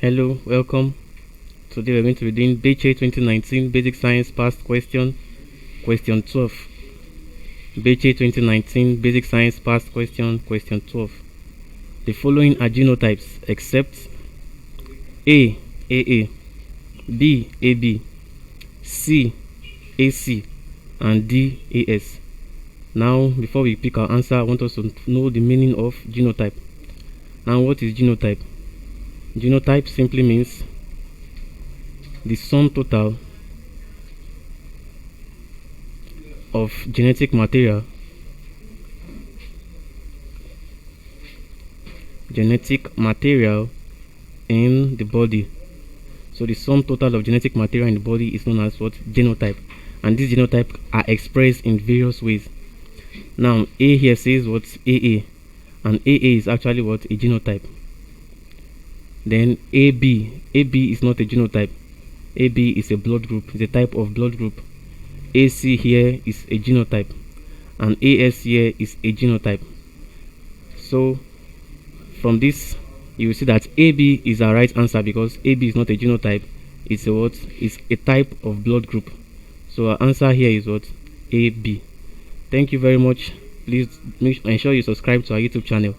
Hello, welcome. Today we're going to be doing Bece 2019 Basic Science Past Question, Question 12. Bece 2019 Basic Science Past Question, Question 12. The following are genotypes except A, AA, B, AB, C, AC, and D, AS. Now, before we pick our answer, I want us to know the meaning of genotype. Now, what is genotype? Genotype simply means the sum total of genetic material in the body. So the sum total of genetic material in the body is known as what? Genotype. And these genotypes are expressed in various ways. Now A here says what? AA, and AA is actually what? A genotype. Then AB is not a genotype. AB is a blood group, it's a type of blood group. AC here is a genotype, and AS here is a genotype. So from this you will see that AB is our right answer, because AB is not a genotype, it's a what? It's a type of blood group. So our answer here is what? AB. Thank you very much. Please ensure you subscribe to our YouTube channel.